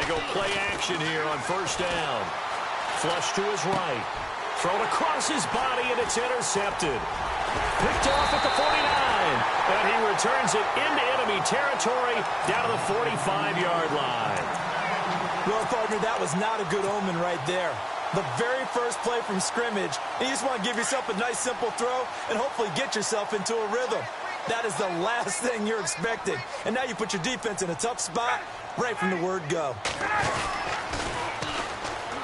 go play action here on first down. Flush to his right. Thrown across his body, and it's intercepted. Picked off at the 49. And he returns it into enemy territory down to the 45-yard line. Well, partner, that was not a good omen right there. The very first play from scrimmage, and you just want to give yourself a nice, simple throw and hopefully get yourself into a rhythm. That is the last thing you're expecting. And now you put your defense in a tough spot right from the word go.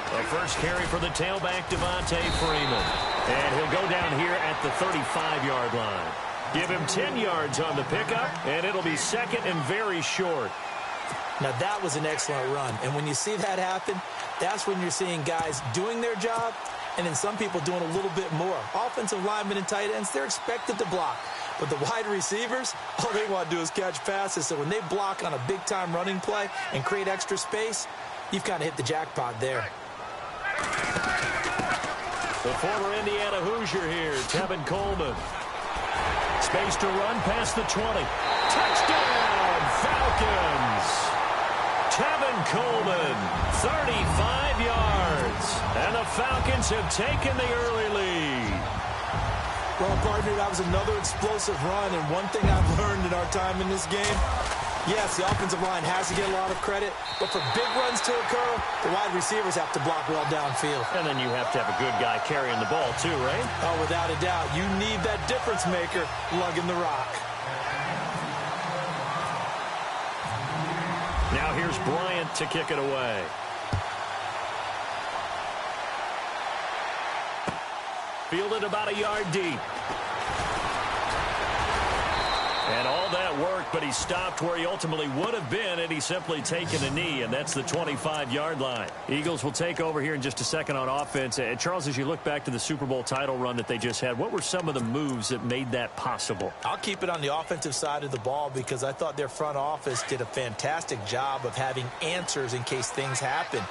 The first carry for the tailback, Devontae Freeman. And he'll go down here at the 35-yard line. Give him 10 yards on the pickup, and it'll be second and very short. Now, that was an excellent run. And when you see that happen, that's when you're seeing guys doing their job and then some people doing a little bit more. Offensive linemen and tight ends, they're expected to block. But the wide receivers, all they want to do is catch passes. So when they block on a big-time running play and create extra space, you've kind of hit the jackpot there. The former Indiana Hoosier here, Tevin Coleman. Space to run past the 20. Touchdown, Falcons! Tevin Coleman, 35 yards. And the Falcons have taken the early lead. Well, partner, that was another explosive run. And one thing I've learned in our time in this game, yes, the offensive line has to get a lot of credit. But for big runs to occur, the wide receivers have to block well downfield. And then you have to have a good guy carrying the ball too, right? Oh, without a doubt. You need that difference maker lugging the rock. Now here's Bryant to kick it away. Fielded about a yard deep. And all that worked, but he stopped where he ultimately would have been, and he's simply taken a knee, and that's the 25-yard line. Eagles will take over here in just a second on offense. And Charles, as you look back to the Super Bowl title run that they just had, what were some of the moves that made that possible? I'll keep it on the offensive side of the ball because I thought their front office did a fantastic job of having answers in case things happen.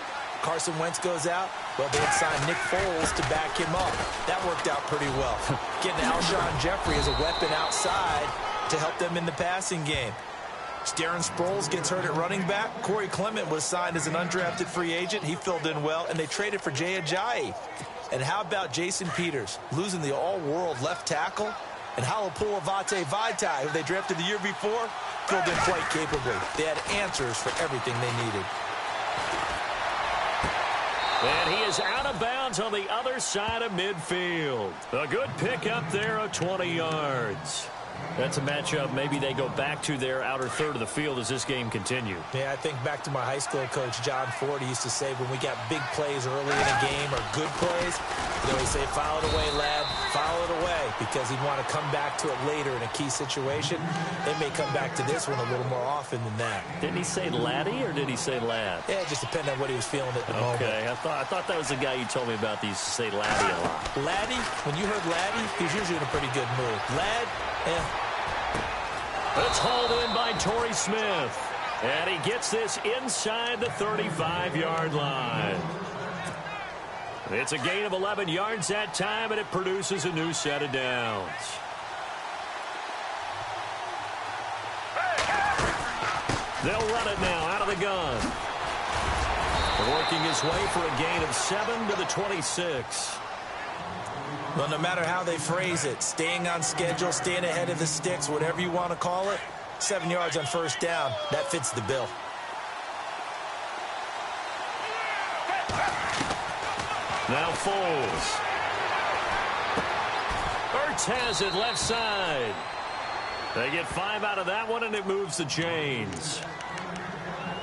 Carson Wentz goes out, well, they had signed Nick Foles to back him up. That worked out pretty well. Getting Alshon Jeffrey as a weapon outside to help them in the passing game. Darren Sproles gets hurt at running back. Corey Clement was signed as an undrafted free agent. He filled in well, and they traded for Jay Ajayi. And how about Jason Peters, losing the all-world left tackle? And Halapoulivaati Vaitai, who they drafted the year before, filled in quite capably. They had answers for everything they needed. And he is out of bounds on the other side of midfield. A good pickup there of 20 yards. That's a matchup maybe they go back to their outer third of the field as this game continues. Yeah, I think back to my high school coach, John Ford. He used to say when we got big plays early in a game or good plays, he'd always say, file it away, lad, file it away, because he'd want to come back to it later in a key situation. They may come back to this one a little more often than that. Didn't he say laddie or did he say lad? Yeah, it just depended on what he was feeling at the moment. Okay, I thought that was the guy you told me about. These say laddie a lot. Laddie, when you heard laddie, he was usually in a pretty good mood. Lad, It's hauled in by Torrey Smith. And he gets this inside the 35-yard line. It's a gain of 11 yards that time, and it produces a new set of downs. They'll run it now out of the gun. Working his way for a gain of 7 to the 26. Well, no matter how they phrase it, staying on schedule, staying ahead of the sticks, whatever you want to call it, 7 yards on first down, that fits the bill. Now Foles. Ertz has it left side. They get 5 out of that one, and it moves the chains.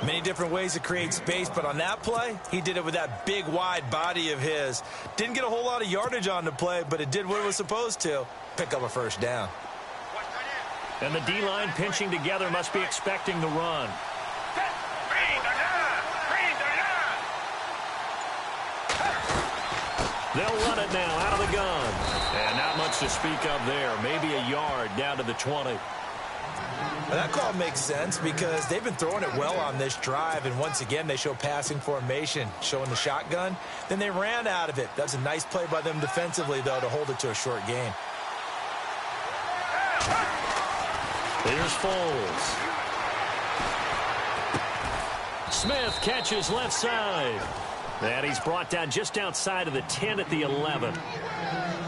Many different ways to create space, but on that play, he did it with that big, wide body of his. Didn't get a whole lot of yardage on the play, but it did what it was supposed to. Pick up a first down. And the D-line pinching together must be expecting the run. They'll run it now out of the gun. And not much to speak of there. Maybe a yard down to the 20. Well, that call makes sense because they've been throwing it well on this drive, and once again they show passing formation, showing the shotgun. Then they ran out of it. That was a nice play by them defensively, though, to hold it to a short gain. Here's Foles. Smith catches left side. And he's brought down just outside of the 10 at the 11.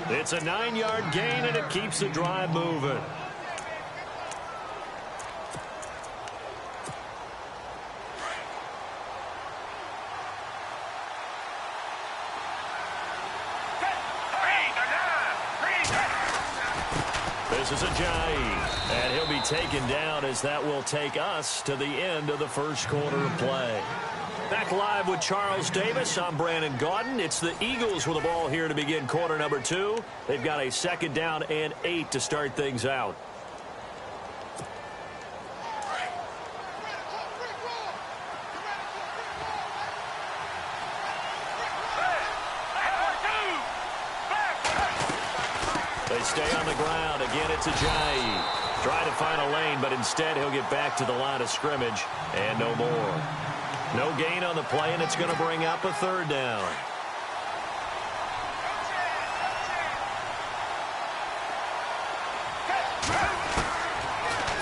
It's a 9-yard gain, and it keeps the drive moving. This is Ajayi, and he'll be taken down as that will take us to the end of the first quarter of play. Back live with Charles Davis. I'm Brandon Gaudin. It's the Eagles with the ball here to begin quarter number 2. They've got a 2nd down and 8 to start things out. They stay on the ground. Again, it's Ajayi. Trying to find a lane, but instead he'll get back to the line of scrimmage and no more. No gain on the play, and it's going to bring up a 3rd down.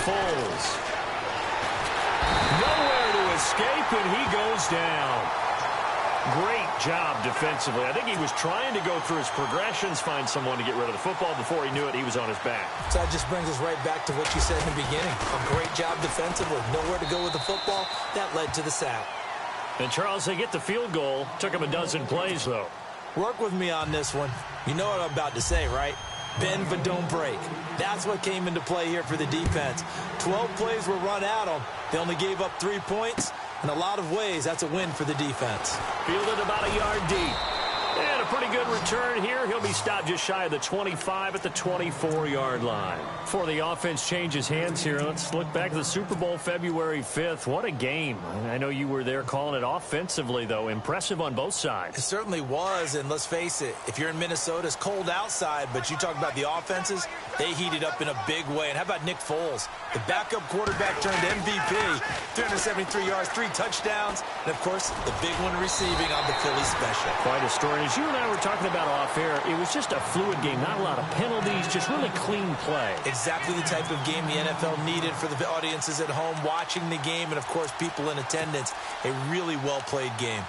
Foles. Nowhere to escape, and he goes down. Great job defensively. I think he was trying to go through his progressions, find someone to get rid of the football. Before he knew it, he was on his back. So that just brings us right back to what you said in the beginning. A great job defensively. Nowhere to go with the football. That led to the sack. And, Charles, they get the field goal. Took him a dozen plays, though. Work with me on this one. You know what I'm about to say, right? Bend but don't break. That's what came into play here for the defense. 12 plays were run at them. They only gave up 3 points. In a lot of ways, that's a win for the defense. Fielded about a yard deep. And a pretty good return here. He'll be stopped just shy of the 25 at the 24-yard line. Before the offense changes hands here, let's look back to the Super Bowl February 5th. What a game. I know you were there calling it offensively, though. Impressive on both sides. It certainly was, and let's face it, if you're in Minnesota, it's cold outside, but you talk about the offenses, they heated up in a big way. And how about Nick Foles? The backup quarterback turned MVP, 373 yards, 3 touchdowns, and, of course, the big one receiving on the Philly special. Quite a story. As you and I were talking about off air, it was just a fluid game. Not a lot of penalties, just really clean play. Exactly the type of game the NFL needed for the audiences at home watching the game and, of course, people in attendance. A really well-played game.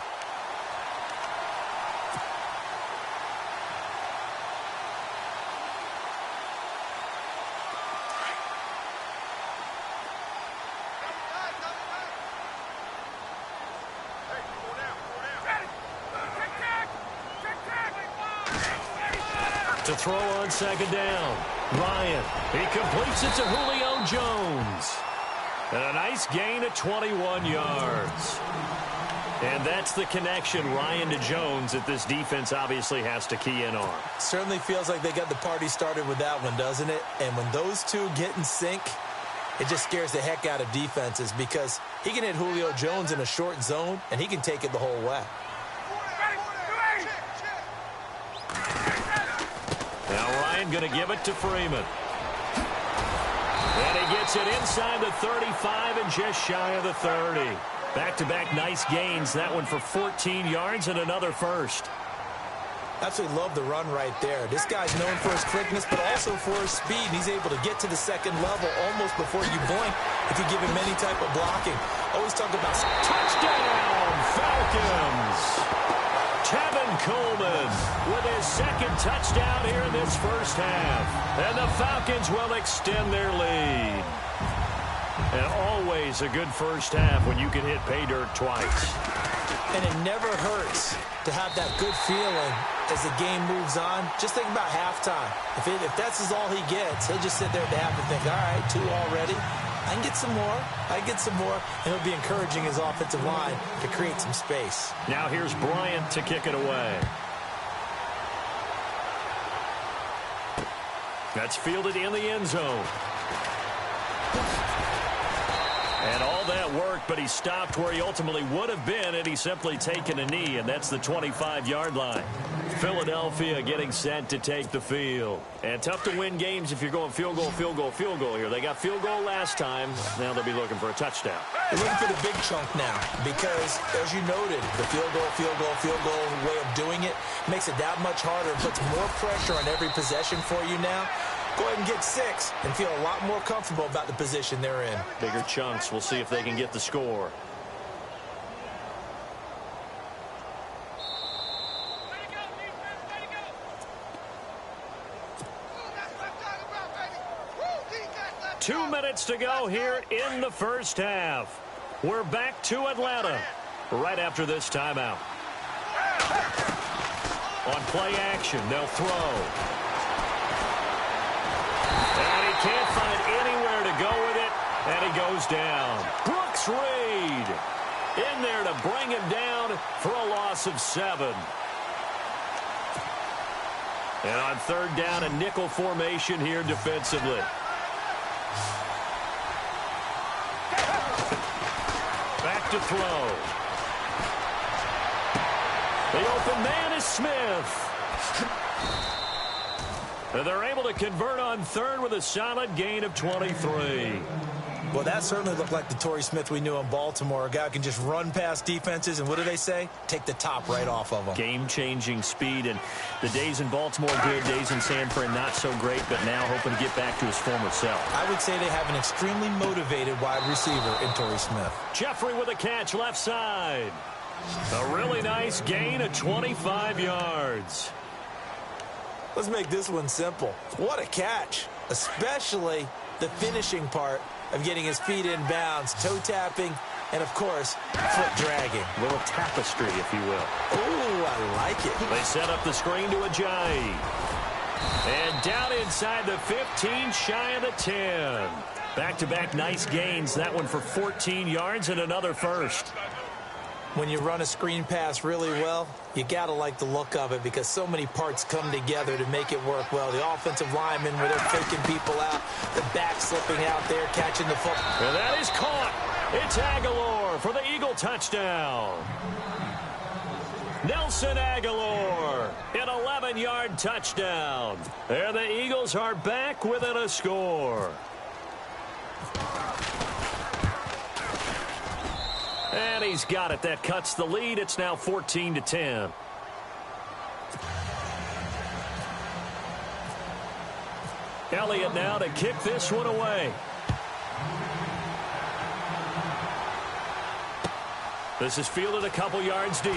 To throw on 2nd down. Ryan, he completes it to Julio Jones. And a nice gain of 21 yards. And that's the connection, Ryan to Jones, that this defense obviously has to key in on. Certainly feels like they got the party started with that one, doesn't it? And when those two get in sync, it just scares the heck out of defenses because he can hit Julio Jones in a short zone, and he can take it the whole way. Now Ryan going to give it to Freeman. And he gets it inside the 35 and just shy of the 30. Back-to-back nice gains. That one for 14 yards and another first. Absolutely love the run right there. This guy's known for his quickness, but also for his speed. And he's able to get to the 2nd level almost before you blink if you give him any type of blocking. Always talk about touchdown, Falcons. Tevin Coleman with his 2nd touchdown here in this first half. And the Falcons will extend their lead. And always a good first half when you can hit pay dirt twice. And it never hurts to have that good feeling as the game moves on. Just think about halftime. If that's all he gets, he'll just sit there at the half and think, all right, 2 already. I can get some more. I can get some more. And he'll be encouraging his offensive line to create some space. Now here's Bryant to kick it away. That's fielded in the end zone. And all that worked, but he stopped where he ultimately would have been had he simply taken a knee, and that's the 25-yard line. Philadelphia getting set to take the field. And tough to win games if you're going field goal, field goal, field goal here. They got field goal last time. Now they'll be looking for a touchdown. They're looking for the big chunk now because, as you noted, the field goal way of doing it makes it that much harder and puts more pressure on every possession for you now. Go ahead and get 6 and feel a lot more comfortable about the position they're in. Bigger chunks. We'll see if they can get the score. 2 minutes to go here in the first half. We're back to Atlanta right after this timeout. On play action, they'll throw. And he can't find anywhere to go with it, and he goes down. Brooks Reed in there to bring him down for a loss of 7. And on third down, a nickel formation here defensively. Back to throw. The open man is Smith. And they're able to convert on third with a solid gain of 23. Well, that certainly looked like the Torrey Smith we knew in Baltimore. A guy who can just run past defenses, and what do they say? Take the top right off of them. Game-changing speed, and the days in Baltimore good, days in San Fran not so great, but now hoping to get back to his former self. I would say they have an extremely motivated wide receiver in Torrey Smith. Jeffrey with a catch left side. A really nice gain of 25 yards. Let's make this one simple. What a catch, especially the finishing part of getting his feet in bounds, toe tapping, and, of course, foot dragging. A little tapestry, if you will. Ooh, I like it. They set up the screen to Ajayi. And down inside the 15, shy of the 10. Back-to-back nice gains. That one for 14 yards and another first. When you run a screen pass really well, you got to like the look of it because so many parts come together to make it work well. The offensive linemen where they're faking people out, the back slipping out there, catching the football. And that is caught. It's Aguilar for the Eagle touchdown. Nelson Aguilar, an 11-yard touchdown. And the Eagles are back within a score. And he's got it. That cuts the lead. It's now 14-10. Elliott now to kick this one away. This is fielded a couple yards deep.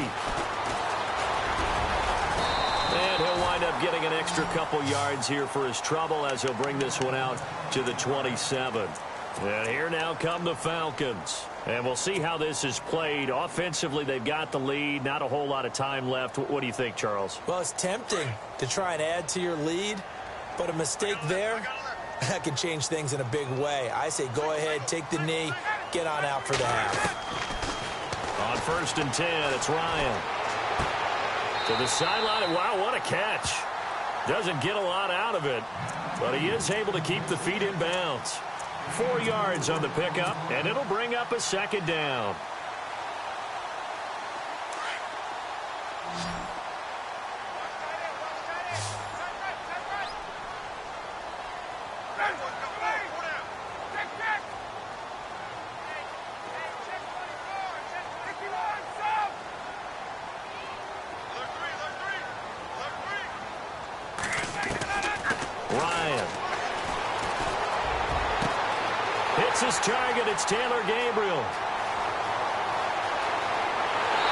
And he'll wind up getting an extra couple yards here for his trouble as he'll bring this one out to the 27. And here now come the Falcons. And we'll see how this is played. Offensively, they've got the lead. Not a whole lot of time left. What do you think, Charles? Well, it's tempting to try and add to your lead, but a mistake there, that can change things in a big way. I say go ahead, take the knee, get on out for the half. On 1st and 10, it's Ryan. To the sideline. Wow, what a catch. Doesn't get a lot out of it, but he is able to keep the feet in bounds. 4 yards on the pickup, and it'll bring up a second down. Ryan. Hits his target. It's Taylor Gabriel.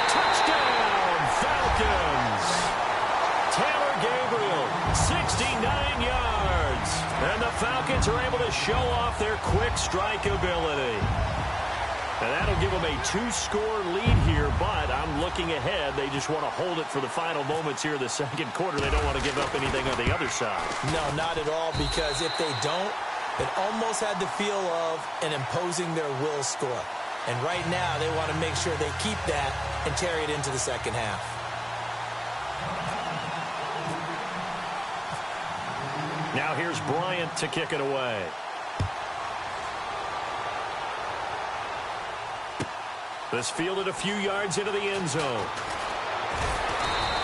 Touchdown, Falcons. Taylor Gabriel, 69 yards. And the Falcons are able to show off their quick strike ability. And that'll give them a 2-score lead here, but I'm looking ahead. They just want to hold it for the final moments here in the second quarter. They don't want to give up anything on the other side. No, not at all, because if they don't, it almost had the feel of an imposing their will score. And right now, they want to make sure they keep that and carry it into the second half. Now here's Bryant to kick it away. This fielded a few yards into the end zone.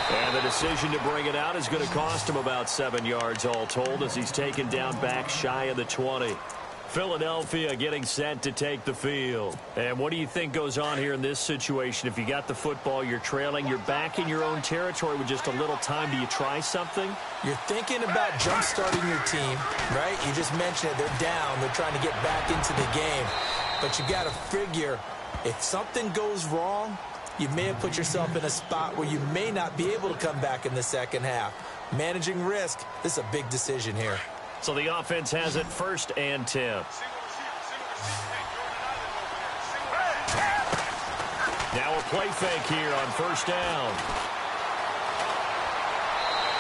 And the decision to bring it out is going to cost him about 7 yards all told as he's taken down back shy of the 20. Philadelphia getting set to take the field. And what do you think goes on here in this situation? If you got the football, you're trailing, you're back in your own territory with just a little time. Do you try something? You're thinking about jump-starting your team, right? You just mentioned it. They're down. They're trying to get back into the game. But you got to figure if something goes wrong, you may have put yourself in a spot where you may not be able to come back in the second half. Managing risk, this is a big decision here. So the offense has it 1st and 10. Now a play fake here on 1st down.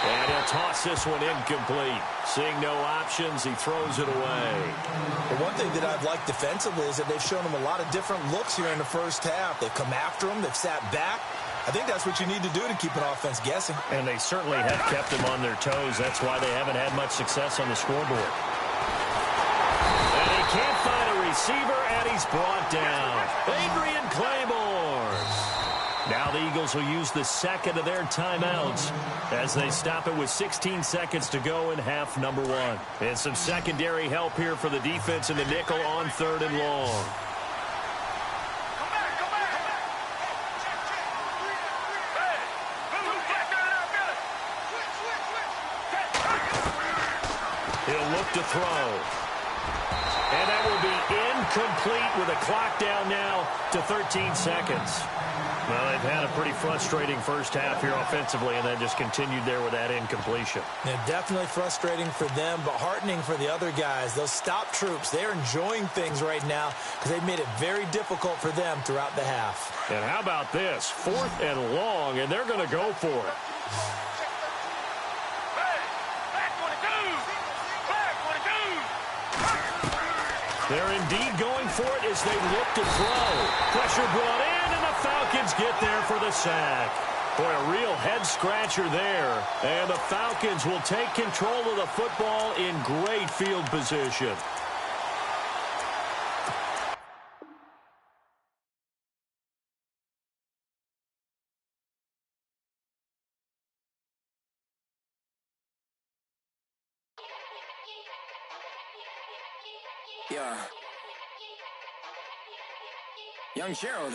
And he'll toss this one incomplete. Seeing no options, he throws it away. The one thing that I've liked defensively is that they've shown him a lot of different looks here in the first half. They've come after him. They've sat back. I think that's what you need to do to keep an offense guessing. And they certainly have kept them on their toes. That's why they haven't had much success on the scoreboard. And he can't find a receiver, and he's brought down. Adrian Claymore. Now the Eagles will use the second of their timeouts as they stop it with 16 seconds to go in half number 1. And some secondary help here for the defense in the nickel on 3rd and long. He'll look to throw. And that will be incomplete with a clock down now to 13 seconds. Well, they've had a pretty frustrating first half here offensively, and then just continued there with that incompletion. Yeah, definitely frustrating for them, but heartening for the other guys. Those stop troops, they're enjoying things right now because they've made it very difficult for them throughout the half. And how about this? 4th and long, and they're going to go for it. They're indeed going for it as they look to throw. Pressure brought in, and the Falcons get there for the sack. Boy, a real head-scratcher there. And the Falcons will take control of the football in great field position. Yeah. Young Gerald.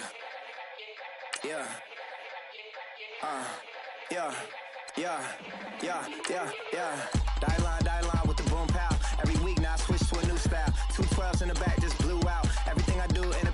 Yeah. Die line with the boom pow. Every week now I switch to a new style. 212s in the back just blew out. Everything I do in the